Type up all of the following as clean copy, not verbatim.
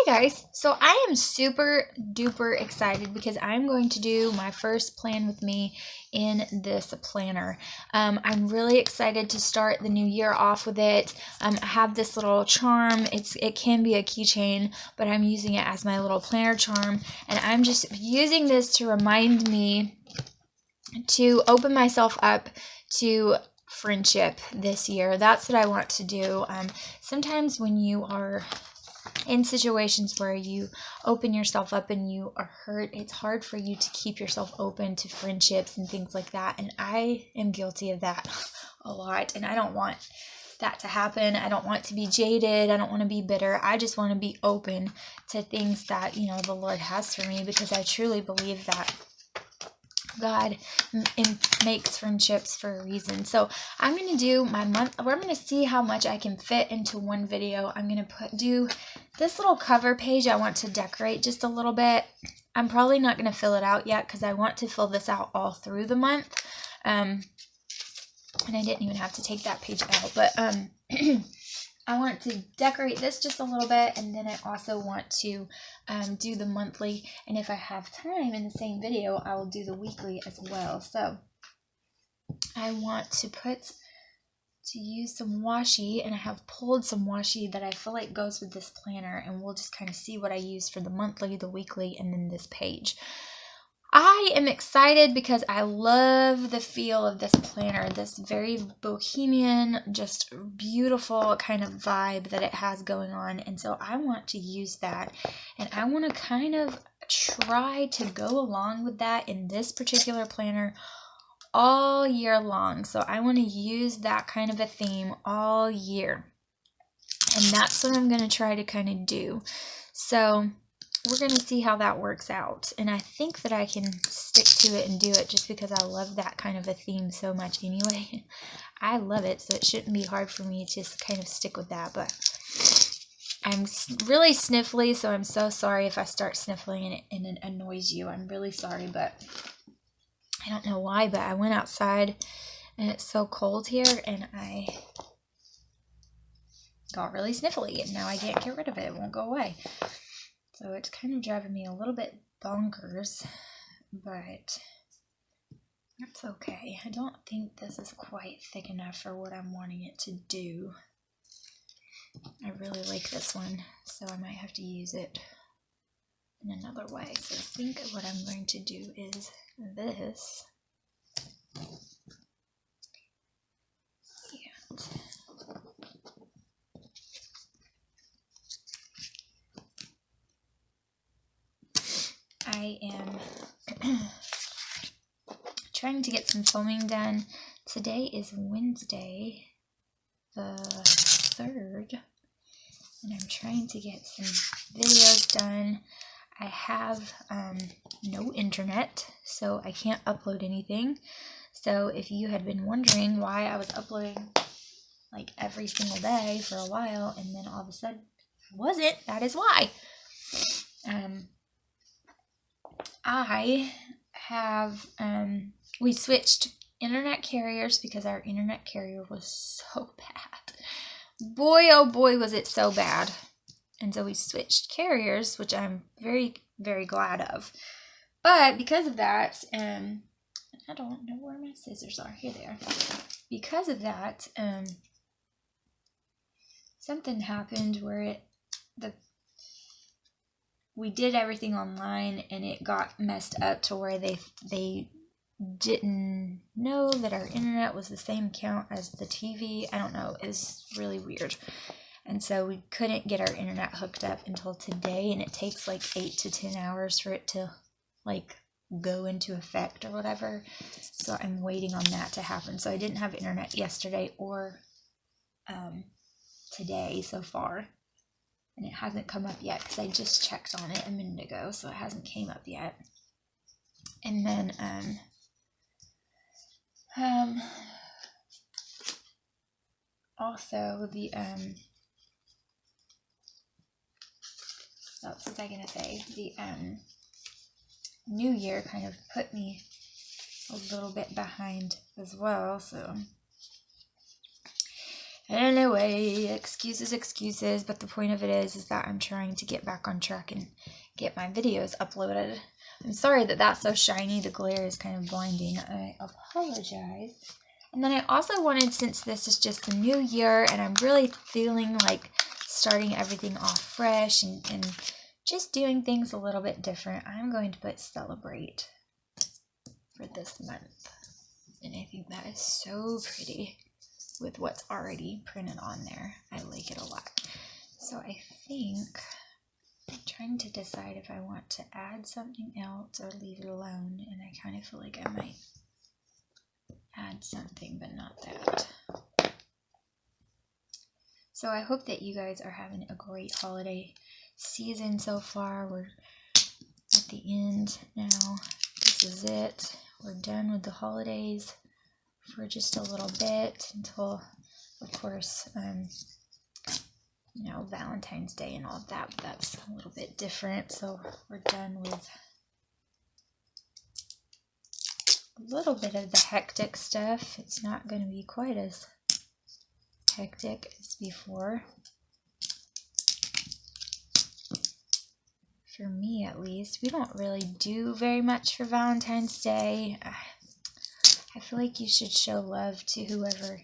guys, so I am super duper excited because I'm going to do my first plan with me in this planner. I'm really excited to start the new year off with it. I have this little charm. It can be a keychain, but I'm using it as my little planner charm, and I'm just using this to remind me to open myself up to friendship this year. That's what I want to do. Sometimes when you are in situations where you open yourself up and you are hurt, it's hard for you to keep yourself open to friendships and things like that. And I am guilty of that a lot. And I don't want that to happen. I don't want to be jaded. I don't want to be bitter. I just want to be open to things that, the Lord has for me, because I truly believe that God makes friendships for a reason. So I'm going to do my month. I'm going to see how much I can fit into one video. I'm going to do this little cover page. I want to decorate just a little bit. I'm probably not going to fill it out yet because I want to fill this out all through the month. And I didn't even have to take that page out, but I want to decorate this just a little bit, and then I also want to do the monthly, and if I have time in the same video, I will do the weekly as well. So I want to use some washi, and I have pulled some washi that I feel like goes with this planner, and we'll just kind of see what I use for the monthly, the weekly, and then this page. I am excited because I love the feel of this planner, this very bohemian, just beautiful kind of vibe that it has going on. And so I want to use that, and I want to kind of try to go along with that in this particular planner all year long. So I want to use that kind of a theme all year, and that's what I'm going to try to kind of do. So we're going to see how that works out, and I think that I can stick to it and do it just because I love that kind of a theme so much anyway. I love it, so it shouldn't be hard for me to just kind of stick with that, but I'm really sniffly, so I'm so sorry if I start sniffling and it annoys you. I'm really sorry, but I don't know why, but I went outside and it's so cold here, and I got really sniffly, and now I can't get rid of it. It won't go away. So it's kind of driving me a little bit bonkers, but that's okay. I don't think this is quite thick enough for what I'm wanting it to do. I really like this one, so I might have to use it in another way. So I think what I'm going to do is this. And I am trying to get some filming done. Today is Wednesday, the 3rd, and I'm trying to get some videos done. I have no internet, so I can't upload anything. So if you had been wondering why I was uploading like every single day for a while, and then all of a sudden I wasn't, that is why. I have, we switched internet carriers because our internet carrier was so bad. Boy, oh boy, was it so bad. And so we switched carriers, which I'm very, very glad of. But because of that, I don't know where my scissors are. Here they are. Because of that, something happened where we did everything online, and it got messed up to where they didn't know that our internet was the same account as the TV. I don't know. It was really weird. And so we couldn't get our internet hooked up until today, and it takes like 8 to 10 hours for it to like go into effect or whatever. So I'm waiting on that to happen. So I didn't have internet yesterday or today so far. And it hasn't come up yet because I just checked on it a minute ago, so it hasn't came up yet. And then also the what was I gonna say? The New Year kind of put me a little bit behind as well, so Anyway, excuses, but the point of it is that I'm trying to get back on track and get my videos uploaded. I'm sorry that that's so shiny. The glare is kind of blinding. I apologize. And then I also wanted, since this is just the new year and I'm really feeling like starting everything off fresh and just doing things a little bit different, I'm going to put celebrate for this month. And I think that is so pretty with what's already printed on there. I like it a lot. So I think I'm trying to decide if I want to add something else or leave it alone, and I kind of feel like I might add something, but not that. So I hope that you guys are having a great holiday season so far. We're at the end now. This is it. We're done with the holidays for just a little bit until, of course, you know, Valentine's Day and all of that, but that's a little bit different. So we're done with a little bit of the hectic stuff. It's not going to be quite as hectic as before. For me, at least. We don't really do very much for Valentine's Day. I feel like you should show love to whoever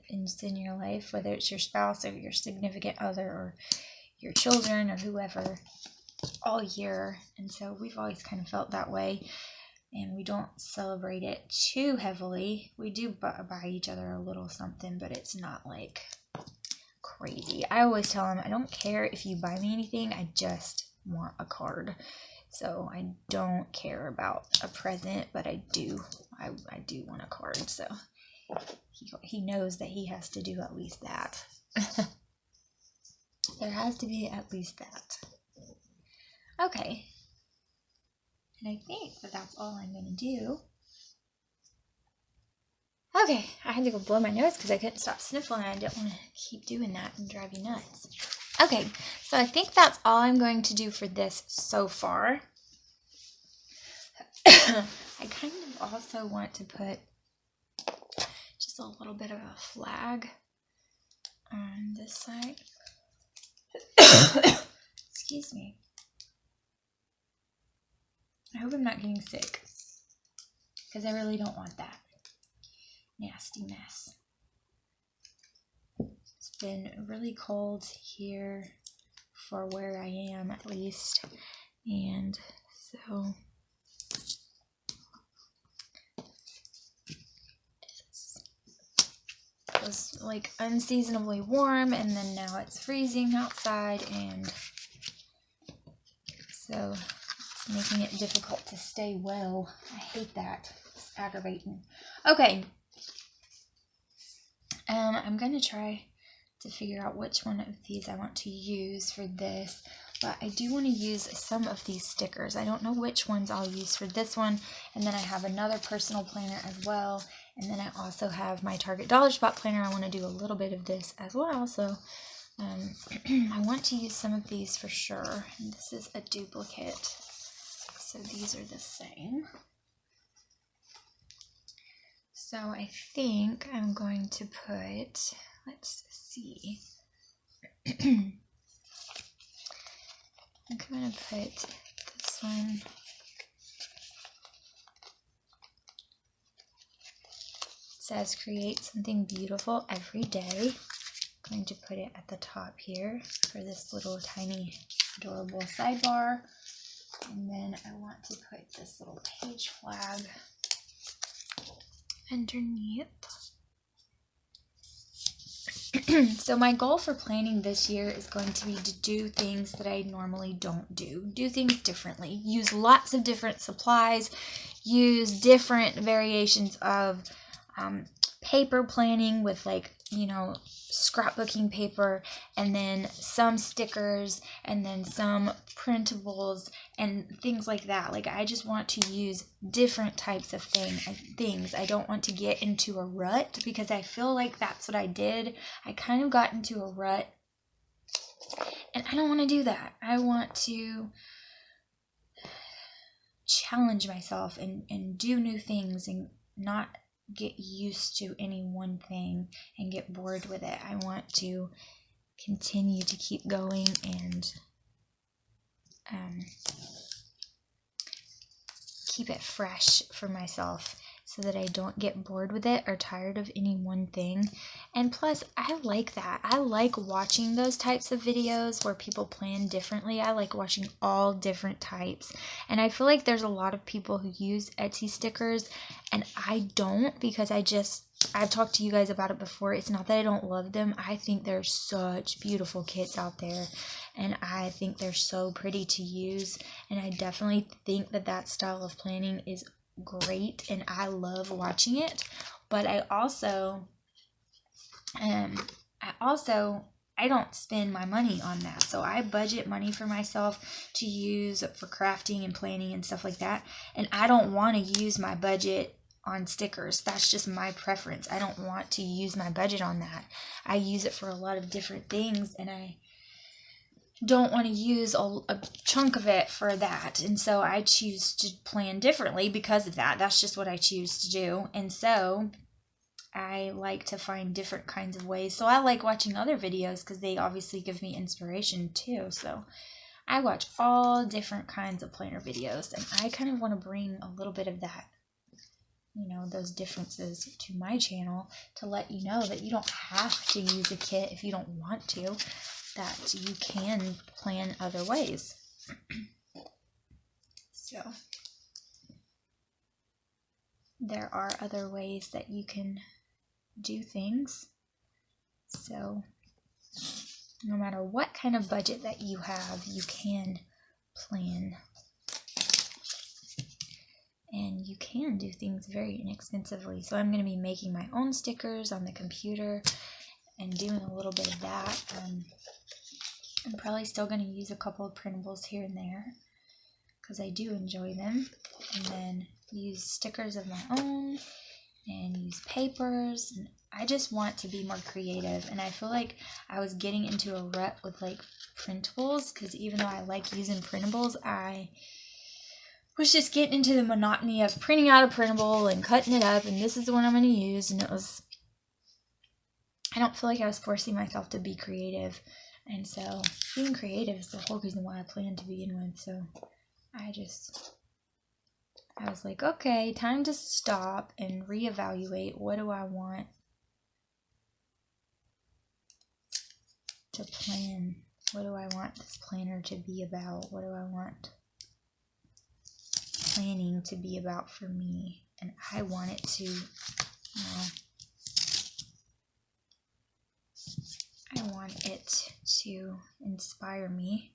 is in your life, whether it's your spouse or your significant other or your children or whoever, all year. And so we've always kind of felt that way, and we don't celebrate it too heavily. We do buy each other a little something, but it's not like crazy. I always tell them, I don't care if you buy me anything, I just want a card. So I don't care about a present, but I do want a card. So he knows that he has to do at least that. There has to be at least that. Okay. And I think that that's all I'm going to do. Okay, I had to go blow my nose because I couldn't stop sniffling, and I didn't want to keep doing that and drive you nuts. Okay, so I think that's all I'm going to do for this so far. I kind of also want to put just a little bit of a flag on this side. Excuse me. I hope I'm not getting sick, because I really don't want that nasty mess. It's been really cold here for where I am, at least, and so it was like unseasonably warm, and then now it's freezing outside, and so it's making it difficult to stay well. I hate that. It's aggravating. Okay. I'm going to try to figure out which one of these I want to use for this, but I do want to use some of these stickers. I don't know which ones I'll use for this one, and then I have another personal planner as well, and then I also have my Target Dollar Spot planner. I want to do a little bit of this as well, so I want to use some of these for sure, and this is a duplicate, so these are the same. So I think I'm going to put, let's see, I'm going to put this one, it says create something beautiful every day. I'm going to put it at the top here for this little tiny adorable sidebar, and then I want to put this little page flag underneath. So my goal for planning this year is going to be to do things that I normally don't do. Do things differently. Use lots of different supplies. Use different variations of paper planning with, like, you know, scrapbooking paper, and then some stickers, and then some printables and things like that. Like, I just want to use different types of things. I don't want to get into a rut, because I feel like that's what I did. I kind of got into a rut, and I don't want to do that. I want to challenge myself and do new things, and not get used to any one thing and get bored with it. I want to continue to keep going and keep it fresh for myself so that I don't get bored with it or tired of any one thing. And plus, I like that. I like watching those types of videos where people plan differently. I like watching all different types. And I feel like there's a lot of people who use Etsy stickers, and I don't, because I've talked to you guys about it before. It's not that I don't love them. I think there's such beautiful kits out there, and I think they're so pretty to use. And I definitely think that that style of planning is great, and I love watching it. But I don't spend my money on that. So I budget money for myself to use for crafting and planning and stuff like that. And I don't want to use my budget on stickers. That's just my preference. I don't want to use my budget on that. I use it for a lot of different things, and I don't want to use a chunk of it for that. And so I choose to plan differently because of that. That's just what I choose to do. And so I like to find different kinds of ways. So I like watching other videos because they obviously give me inspiration too. So I watch all different kinds of planner videos, and I kind of want to bring a little bit of that, you know, those differences to my channel to let you know that you don't have to use a kit if you don't want to, that you can plan other ways. So there are other ways that you can do things. So no matter what kind of budget that you have, you can plan. And you can do things very inexpensively. So I'm going to be making my own stickers on the computer and doing a little bit of that. I'm probably still going to use a couple of printables here and there because I do enjoy them. And then use stickers of my own and use papers. And I just want to be more creative. And I feel like I was getting into a rut with like printables, because even though I like using printables, I was just getting into the monotony of printing out a printable and cutting it up, and this is the one I'm going to use. And I don't feel like I was forcing myself to be creative. And so being creative is the whole reason why I planned to begin with. So I was like, okay, time to stop and reevaluate. What do I want to plan? What do I want this planner to be about? What do I want planning to be about for me? And I want it to, I want it to inspire me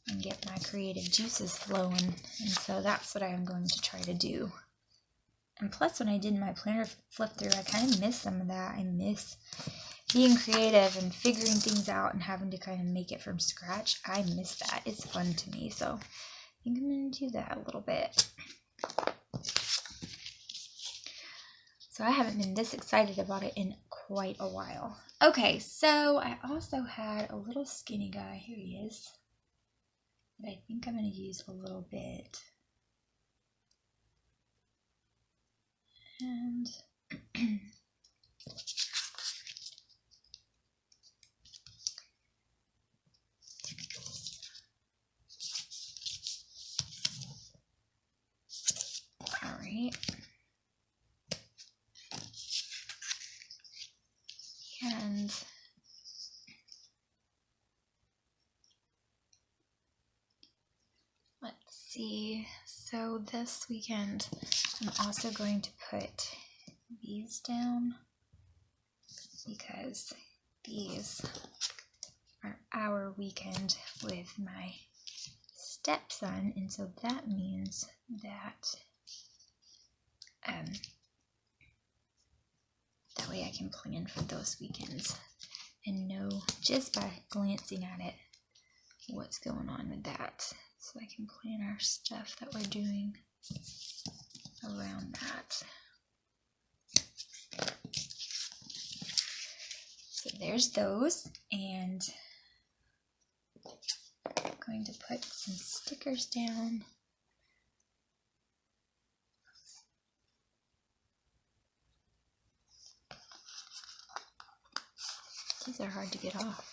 and get my creative juices flowing. And so that's what I'm going to try to do. And plus, when I did my planner flip through, I kind of miss some of that. I miss being creative and figuring things out and having to kind of make it from scratch. I miss that. It's fun to me. So I think I'm going to do that a little bit. So I haven't been this excited about it in quite a while. Okay, so I also had a little skinny guy. Here he is. But I think I'm going to use a little bit. And all right. And let's see. So this weekend, I'm also going to put these down because these are our weekend with my stepson, and so that means that that way I can plan for those weekends and know just by glancing at it what's going on with that, so I can plan our stuff that we're doing around that. So there's those, and I'm going to put some stickers down. These are hard to get off.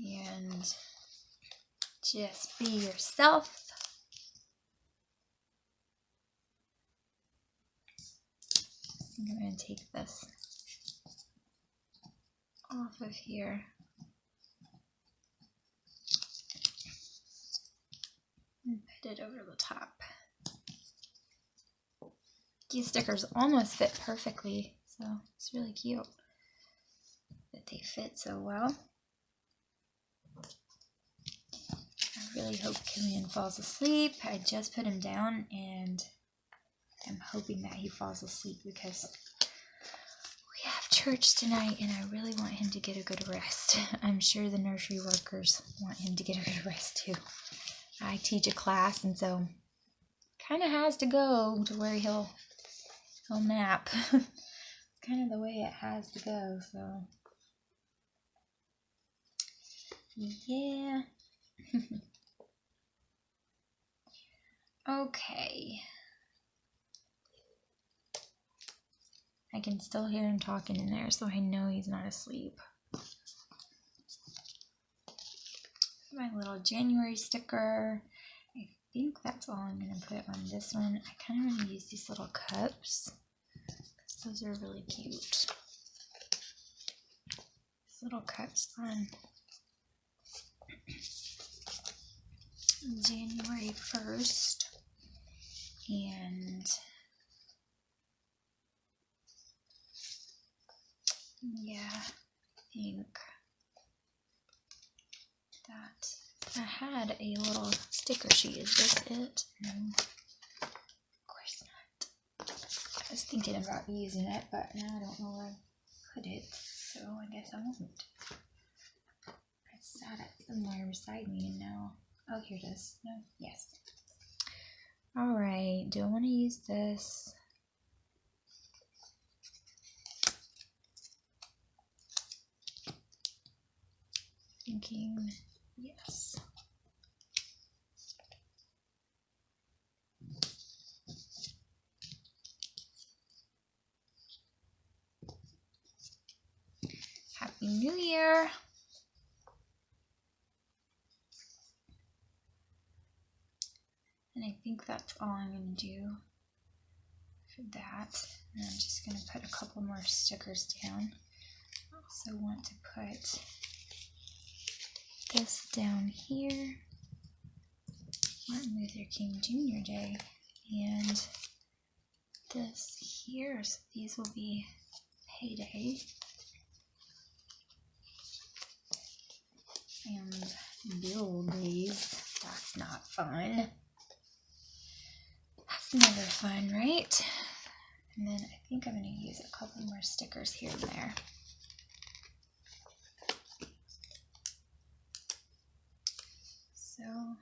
And just be yourself. I'm going to take this off of here. And put it over the top. These stickers almost fit perfectly, so it's really cute that they fit so well. I really hope Killian falls asleep. I just put him down and I'm hoping that he falls asleep because we have church tonight and I really want him to get a good rest. I'm sure the nursery workers want him to get a good rest too. I teach a class and so kind of has to go to where he'll nap. Kind of the way it has to go, so yeah. Okay. I can still hear him talking in there, so I know he's not asleep. My little January sticker. I think that's all I'm going to put on this one. I kind of want to use these little cups because those are really cute. These little cups on January 1st. And yeah, I think that I had a little sticker sheet. Is this it? No, of course not. I was thinking about using it, but now I don't know where I put it, so I guess I won't. I sat it somewhere beside me and now, oh, here it is. No, yes. Alright, do I want to use this? Thinking yes. Happy New Year! And I think that's all I'm going to do for that. And I'm just going to put a couple more stickers down. I also want to put this down here, Martin Luther King Jr. Day, and this here, so these will be payday, and bill days. That's not fun. That's never fun, right? And then I think I'm going to use a couple more stickers here and there. So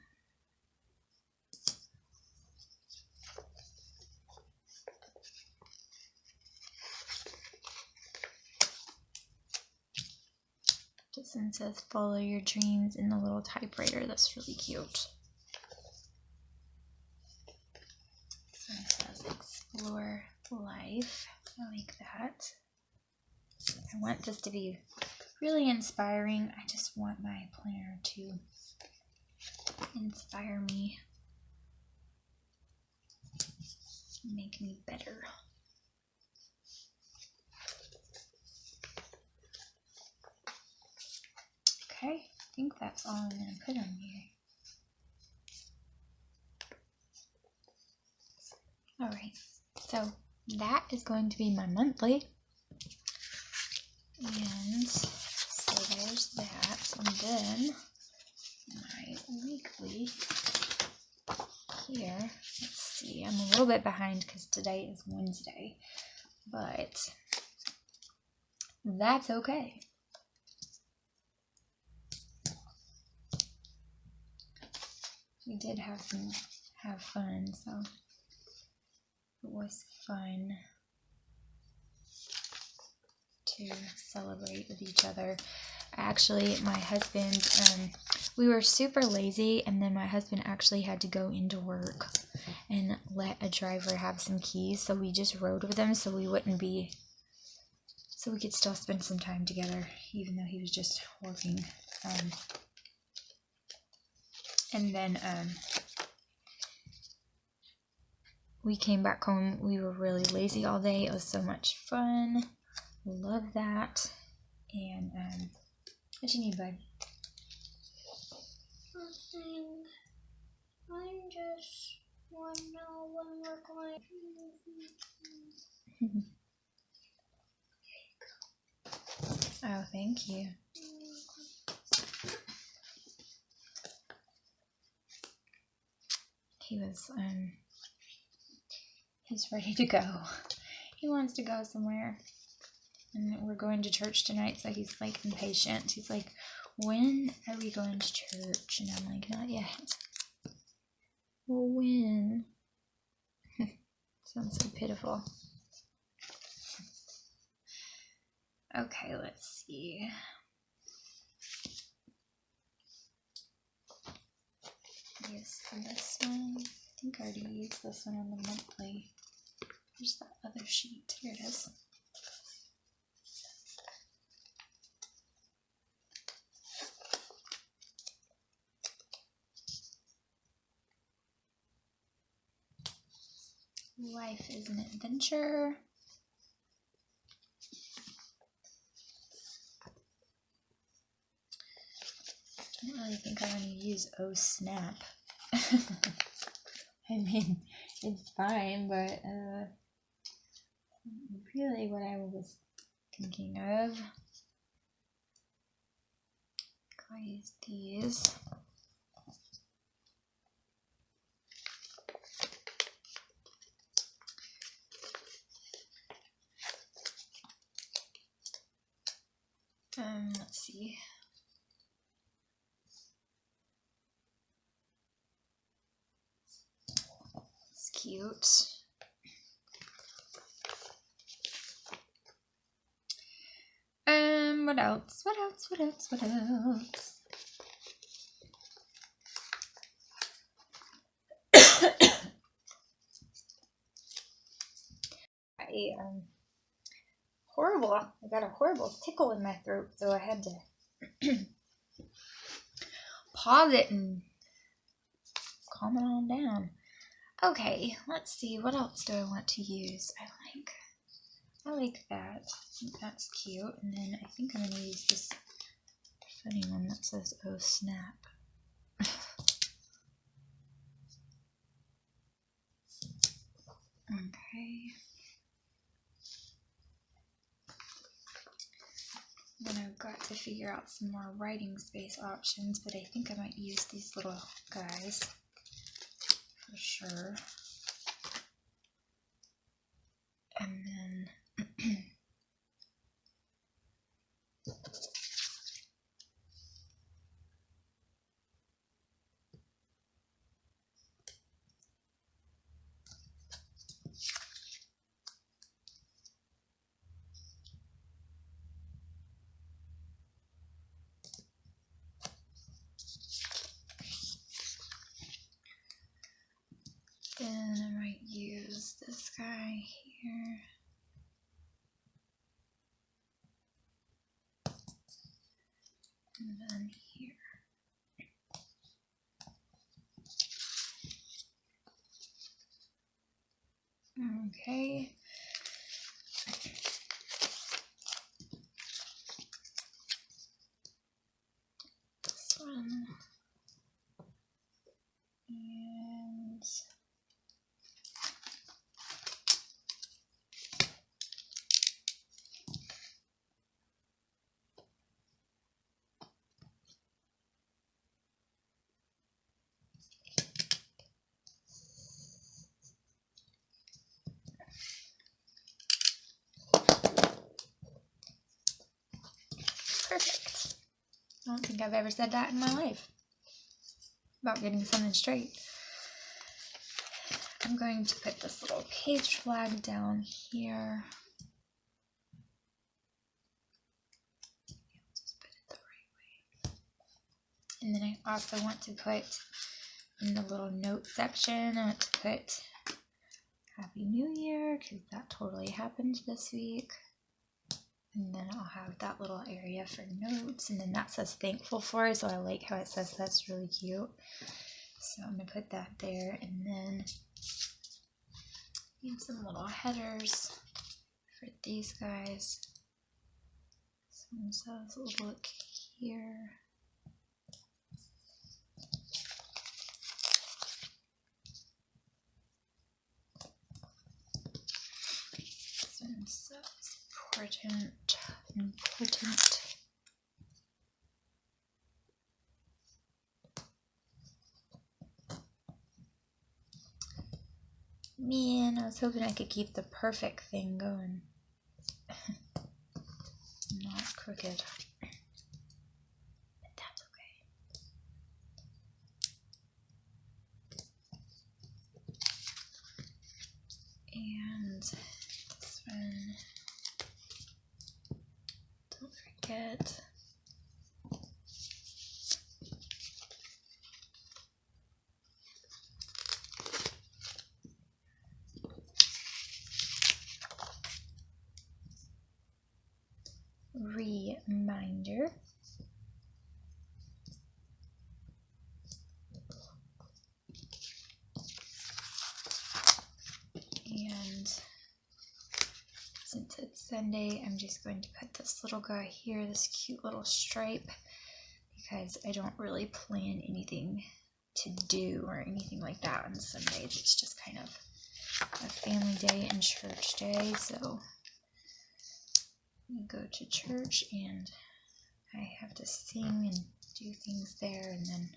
this one says follow your dreams in the little typewriter. That's really cute. This one says explore life. I like that. I want this to be really inspiring. I just want my planner to inspire me, make me better. Okay, I think that's all I'm going to put on here. Alright, so that is going to be my monthly. And so there's that. And then my weekly here. Let's see, I'm a little bit behind because today is Wednesday, but that's okay. We did have fun, so it was fun to celebrate with each other. Actually, my husband, we were super lazy, and then my husband actually had to go into work and let a driver have some keys, so we just rode with him so we could still spend some time together, even though he was just working. And then we came back home. We were really lazy all day. It was so much fun. Love that. And what you need, bud? Nothing. I just want to know when we're going. Oh, thank you. He's ready to go. He wants to go somewhere. And we're going to church tonight, so he's like impatient. He's like, when are we going to church? And I'm like, not yet. Well, when? Sounds so pitiful. Okay, let's see. Use this one. I think I already used this one on the monthly. There's that other sheet. Here it is. Life is an adventure. I don't really think I'm going to use oh snap. I mean, it's fine, but really what I was thinking of. I'll use these. Let's see. It's cute. What else? What else? What else? What else? Horrible. I got a horrible tickle in my throat, so I had to pause it and calm it on down. Okay, let's see. What else do I want to use? I like that. I think that's cute. And then I think I'm going to use this funny one that says, oh snap. Okay. Then I've got to figure out some more writing space options, but I think I might use these little guys for sure. And then I might use this guy here. And then here. Okay. This one. And perfect. I don't think I've ever said that in my life about getting something straight. I'm going to put this little page flag down here. Just put it the And then I also want to put in the little note section, I want to put Happy New Year, because that totally happened this week. And then I'll have that little area for notes, and then that says thankful for, so I like how it says that's really cute. So I'm going to put that there, and then need some little headers for these guys. So one says look here. This one says important. Man, I was hoping I could keep the perfect thing going. Not crooked. But that's okay. And this one, don't forget. Reminder. And since it's Sunday, I'm just going to put this little guy here, this cute little stripe, because I don't really plan anything to do or anything like that on Sundays. It's just kind of a family day and church day, so I go to church and I have to sing and do things there, and then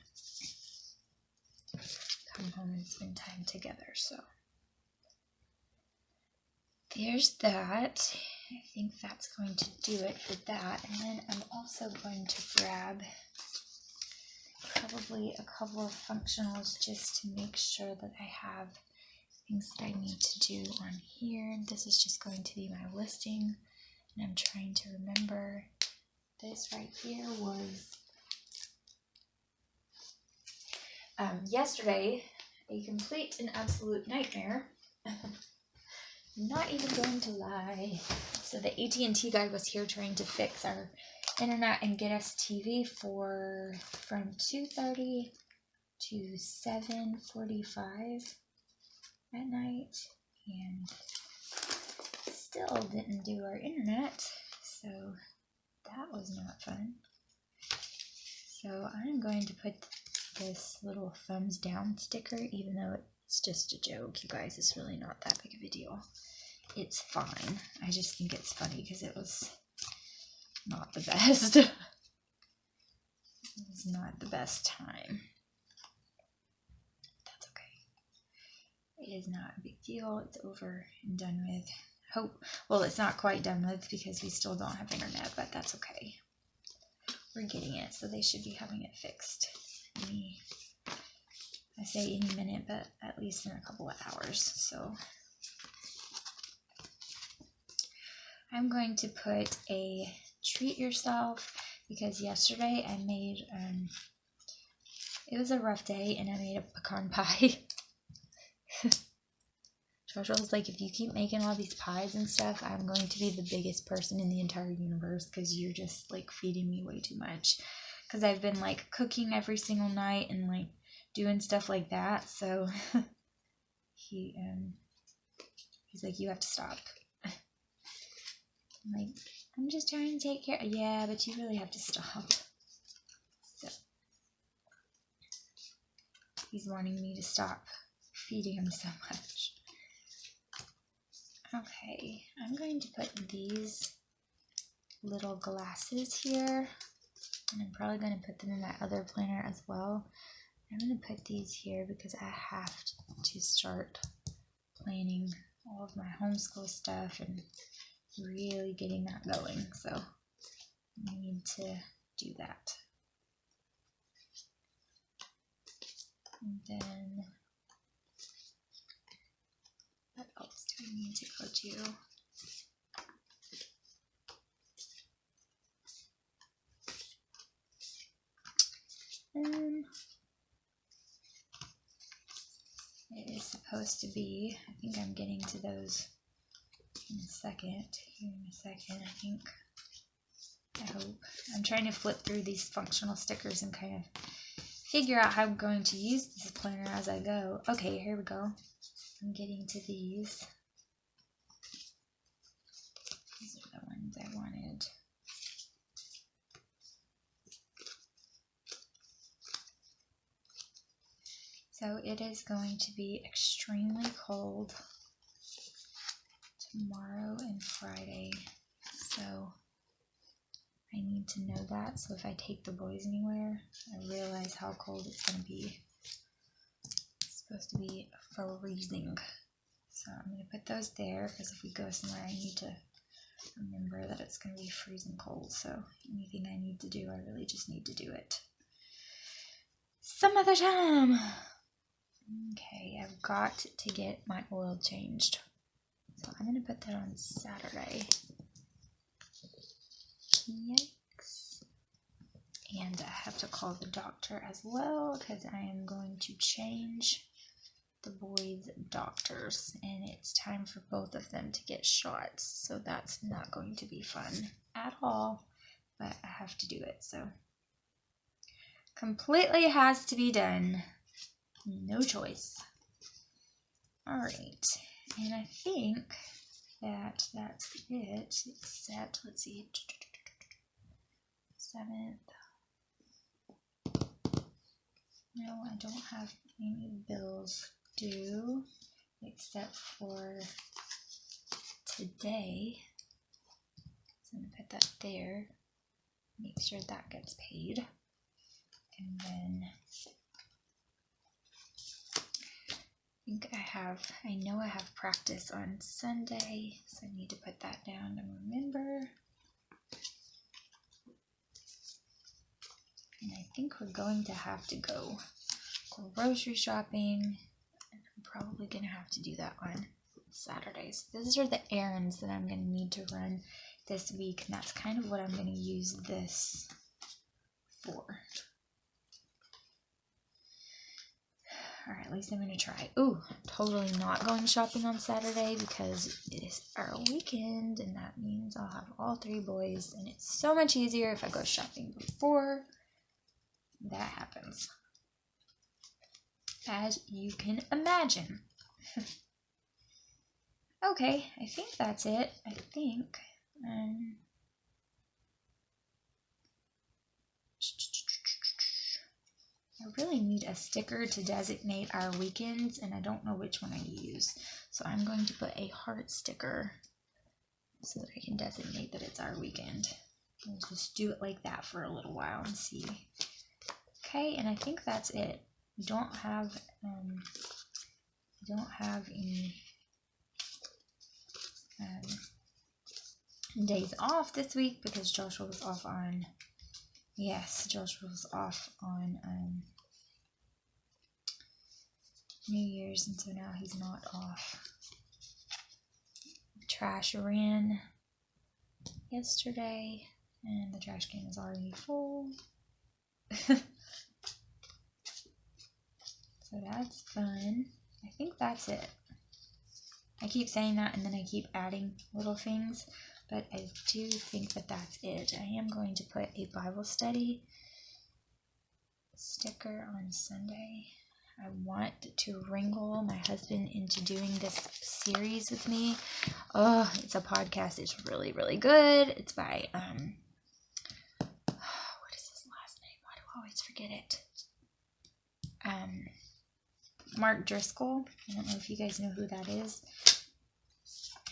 come home and spend time together. So there's that. I think that's going to do it for that. And then I'm also going to grab probably a couple of functionals just to make sure that I have things that I need to do on here. This is just going to be my listing, and I'm trying to remember this right here was yesterday a complete and absolute nightmare. Not even going to lie. So the AT&T guy was here trying to fix our internet and get us TV from 2:30 to 7:45 at night, and still didn't do our internet, so that was not fun. So I'm going to put this little thumbs down sticker, even though it's just a joke, you guys. It's really not that big of a deal. It's fine. I just think it's funny because it was not the best. It was not the best time. That's okay. It is not a big deal. It's over and done with. Well, it's not quite done with because we still don't have internet, but that's okay. We're getting it, so they should be having it fixed. I say any minute, but at least in a couple of hours. So I'm going to put a treat yourself, because yesterday I made, it was a rough day and I made a pecan pie. Joshua was like, if you keep making all these pies and stuff, I'm going to be the biggest person in the entire universe, because you're just like feeding me way too much. Because I've been like cooking every single night and like doing stuff like that. So he's like, you have to stop. I'm like, I'm just trying to take care. Yeah, but you really have to stop. So he's wanting me to stop feeding him so much. Okay, I'm going to put these little glasses here, and I'm probably going to put them in my other planner as well. I'm going to put these here because I have to start planning all of my homeschool stuff and really getting that going, so I need to do that. And then what else do I need to go to? supposed to be. I think I'm getting to those in a second. Here in a second, I think. I hope. I'm trying to flip through these functional stickers and kind of figure out how I'm going to use this planner as I go. Okay, here we go. I'm getting to these. These are the ones I wanted. So it is going to be extremely cold tomorrow and Friday. So I need to know that. So if I take the boys anywhere, I realize how cold it's going to be. It's supposed to be freezing. So I'm going to put those there because if we go somewhere, I need to remember that it's going to be freezing cold. So anything I need to do, I really just need to do it some other time. Okay, I've got to get my oil changed. So I'm going to put that on Saturday. Yikes. And I have to call the doctor as well because I am going to change the boys' doctors. And it's time for both of them to get shots. So that's not going to be fun at all. But I have to do it. So completely has to be done. No choice. Alright, and I think that that's it, except, let's see, 7th. No, I don't have any bills due, except for today. So I'm going to put that there, make sure that gets paid, and then I know I have practice on Sunday, so I need to put that down to remember. And I think we're going to have to go grocery shopping. I'm probably going to have to do that on Saturdays. These are the errands that I'm going to need to run this week, and that's kind of what I'm going to use this for. Alright, at least I'm going to try. Ooh, totally not going shopping on Saturday because it is our weekend, and that means I'll have all 3 boys, and it's so much easier if I go shopping before that happens. As you can imagine. Okay, I think that's it. I think. I really need a sticker to designate our weekends, and I don't know which one I use. So I'm going to put a heart sticker so that I can designate that it's our weekend. We'll just do it like that for a little while and see. Okay, and I think that's it. We don't have any days off this week because Joshua was off on. Yes, Joshua was off on New Year's, and so now he's not off. The trash ran yesterday, and the trash can is already full. So that's fun. I think that's it. I keep saying that, and then I keep adding little things, but I do think that that's it. I am going to put a Bible study sticker on Sunday. I want to wrangle my husband into doing this series with me. Oh, it's a podcast. It's really, really good. It's by, what is his last name? Why do I always forget it? Mark Driscoll. I don't know if you guys know who that is.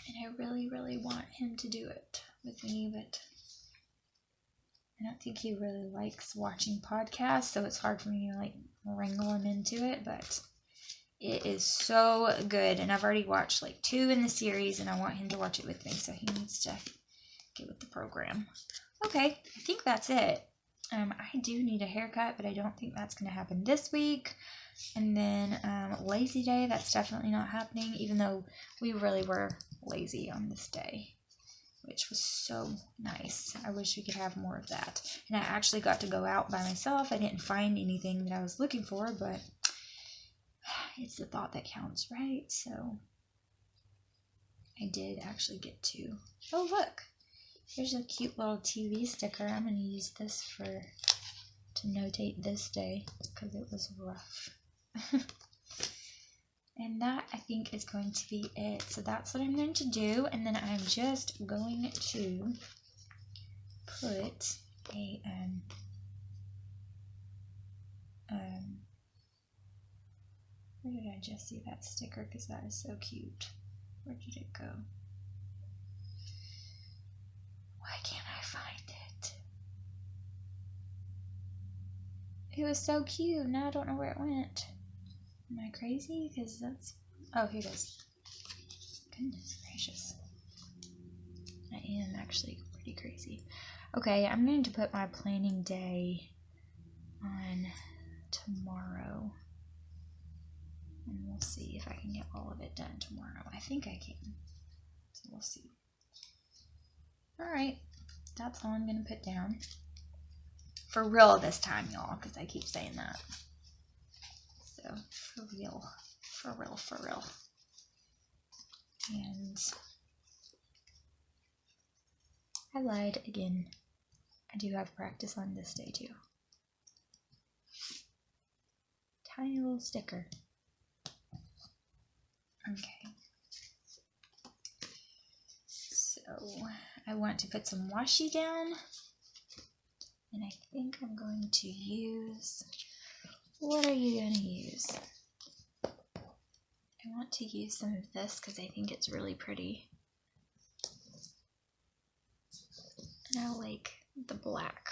And I really, really want him to do it with me, but I don't think he really likes watching podcasts, so it's hard for me to like wrangle him into it, but it is so good. And I've already watched like 2 in the series, and I want him to watch it with me, so he needs to get with the program. Okay, I think that's it. I do need a haircut, but I don't think that's going to happen this week. And then lazy day, that's definitely not happening, even though we really were lazy on this day, which was so nice. I wish we could have more of that. And I actually got to go out by myself. I didn't find anything that I was looking for, but it's the thought that counts, right? So I did actually get to, oh look, here's a cute little TV sticker. I'm going to use this to notate this day because it was rough. And that, I think, is going to be it. So that's what I'm going to do. And then I'm just going to put a, where did I just see that sticker? Because that is so cute. Where did it go? Why can't I find it? It was so cute. Now I don't know where it went. Am I crazy? Because that's... Oh, here it is. Goodness gracious. I am actually pretty crazy. Okay, I'm going to put my planning day on tomorrow. And we'll see if I can get all of it done tomorrow. I think I can. So we'll see. Alright, that's all I'm going to put down. For real this time, y'all, because I keep saying that. So, for real. For real, for real. And I lied again. I do have practice on this day too. Tiny little sticker. Okay. So, I want to put some washi down. And I think I'm going to use... What are you going to use? I want to use some of this because I think it's really pretty. And I like the black.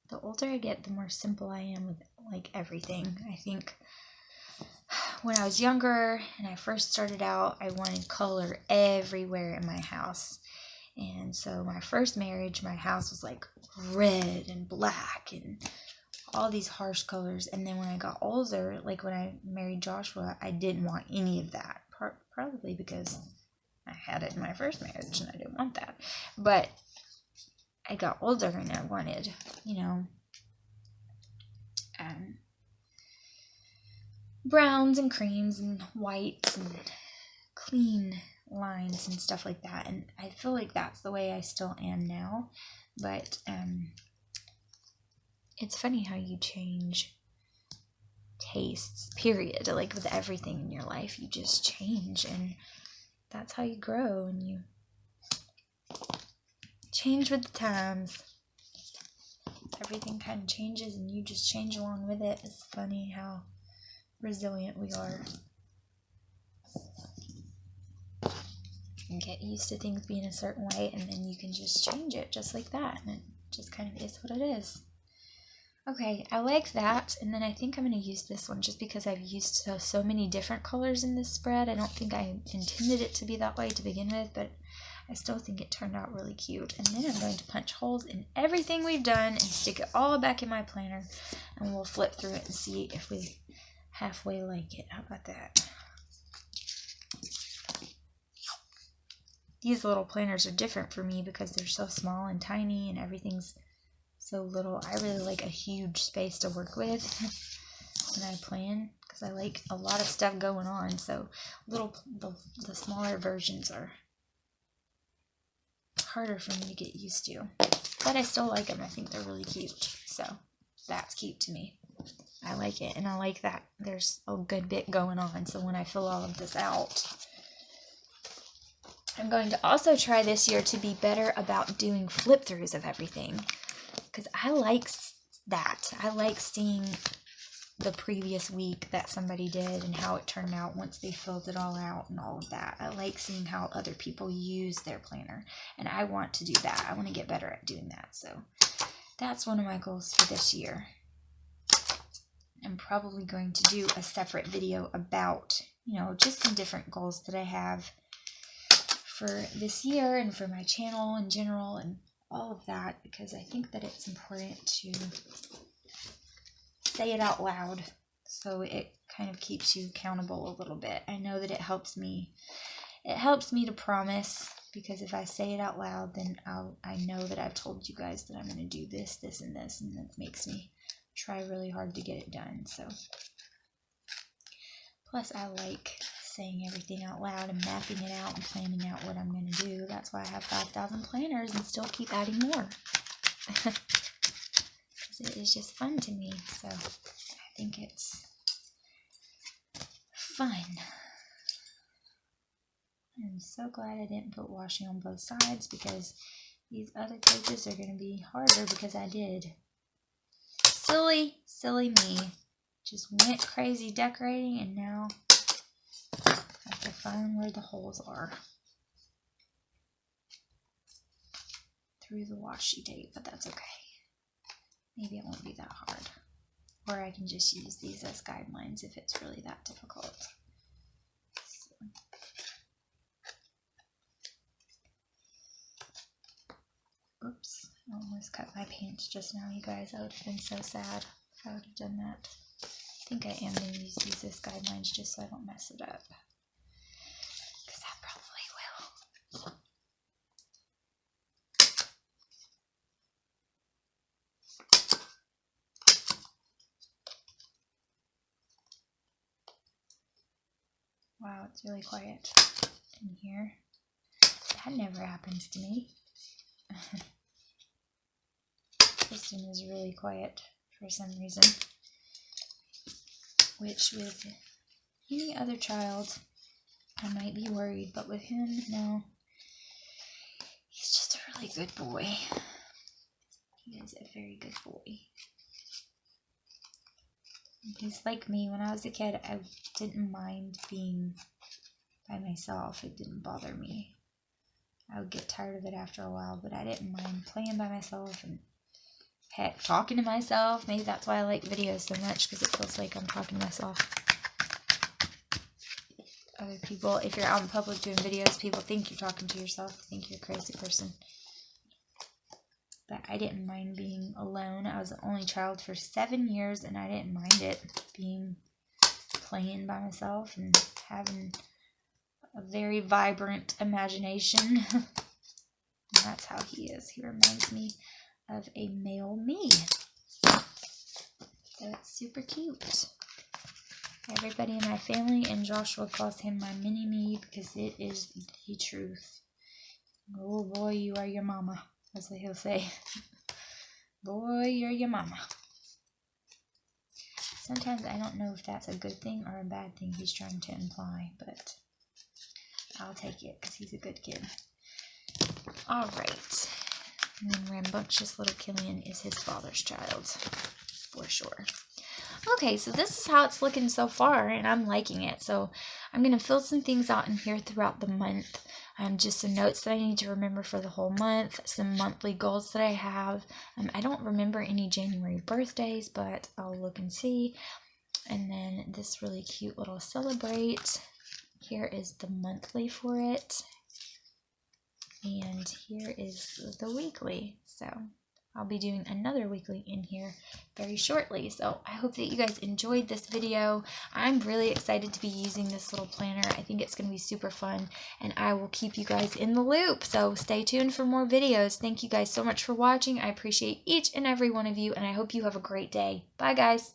The older I get, the more simple I am with like everything. I think when I was younger and I first started out, I wanted color everywhere in my house. And so my first marriage, my house was like red and black and all these harsh colors. And then when I got older, like when I married Joshua, I didn't want any of that. Probably because I had it in my first marriage and I didn't want that. But I got older and I wanted, you know, browns and creams and whites and clean lines and stuff like that. And I feel like that's the way I still am now. But it's funny how you change tastes, period. Like with everything in your life, you just change, and that's how you grow, and you change with the times. Everything kind of changes and you just change along with it. It's funny how resilient we are. You can get used to things being a certain way and then you can just change it just like that, and it just kind of is what it is. Okay, I like that, and then I think I'm going to use this one just because I've used so many different colors in this spread. I don't think I intended it to be that way to begin with, but I still think it turned out really cute. And then I'm going to punch holes in everything we've done and stick it all back in my planner, and we'll flip through it and see if we halfway like it. How about that? These little planners are different for me because they're so small and tiny and everything's so little. I really like a huge space to work with when I plan because I like a lot of stuff going on. So the smaller versions are harder for me to get used to, but I still like them. I think they're really cute, so that's cute to me. I like it, and I like that there's a good bit going on. So when I fill all of this out, I'm going to also try this year to be better about doing flip throughs of everything, because I like that. I like seeing the previous week that somebody did and how it turned out once they filled it all out and all of that. I like seeing how other people use their planner, and I want to do that. I want to get better at doing that. So that's one of my goals for this year. I'm probably going to do a separate video about, you know, just some different goals that I have for this year and for my channel in general and all of that, because I think that it's important to say it out loud so it kind of keeps you accountable a little bit. I know that it helps me to promise, because if I say it out loud, then I know that I've told you guys that I'm going to do this, this, and this, and that makes me try really hard to get it done. So, plus I like saying everything out loud and mapping it out and planning out what I'm going to do. That's why I have 5,000 planners and still keep adding more. Because it is just fun to me. So, I think it's fun. I'm so glad I didn't put washing on both sides, because these other pages are going to be harder because I did. Silly, silly me. Just went crazy decorating, and now I have to find where the holes are through the washi tape, but that's okay. Maybe it won't be that hard. Or I can just use these as guidelines if it's really that difficult. So. Oops, I almost cut my pants just now, you guys. I would have been so sad if I would have done that. I think I am going to use these as guidelines just so I don't mess it up. Because I probably will. Wow, it's really quiet in here. That never happens to me. This one is really quiet for some reason. Which with any other child, I might be worried, but with him, no. He's just a really good boy. He is a very good boy. He's like me. When I was a kid, I didn't mind being by myself. It didn't bother me. I would get tired of it after a while, but I didn't mind playing by myself and heck, talking to myself. Maybe that's why I like videos so much, because it feels like I'm talking to myself. Other people, if you're out in public doing videos, people think you're talking to yourself. They think you're a crazy person. But I didn't mind being alone. I was the only child for 7 years, and I didn't mind it, playing by myself and having a very vibrant imagination. And that's how he is. He reminds me of a male me. So it's super cute. Everybody in my family and Joshua calls him my mini-me, because it is the truth. Oh boy, you are your mama. That's what he'll say. Boy, you're your mama. Sometimes I don't know if that's a good thing or a bad thing he's trying to imply, but I'll take it because he's a good kid. Alright. And then rambunctious little Killian is his father's child, for sure. Okay, so this is how it's looking so far, and I'm liking it. So I'm going to fill some things out in here throughout the month. Just some notes that I need to remember for the whole month, some monthly goals that I have. I don't remember any January birthdays, but I'll look and see. And then this really cute little celebrate. Here is the monthly for it. And here is the weekly. So I'll be doing another weekly in here very shortly. So I hope that you guys enjoyed this video. I'm really excited to be using this little planner. I think it's going to be super fun, and I will keep you guys in the loop. So stay tuned for more videos. Thank you guys so much for watching. I appreciate each and every one of you, and I hope you have a great day. Bye, guys.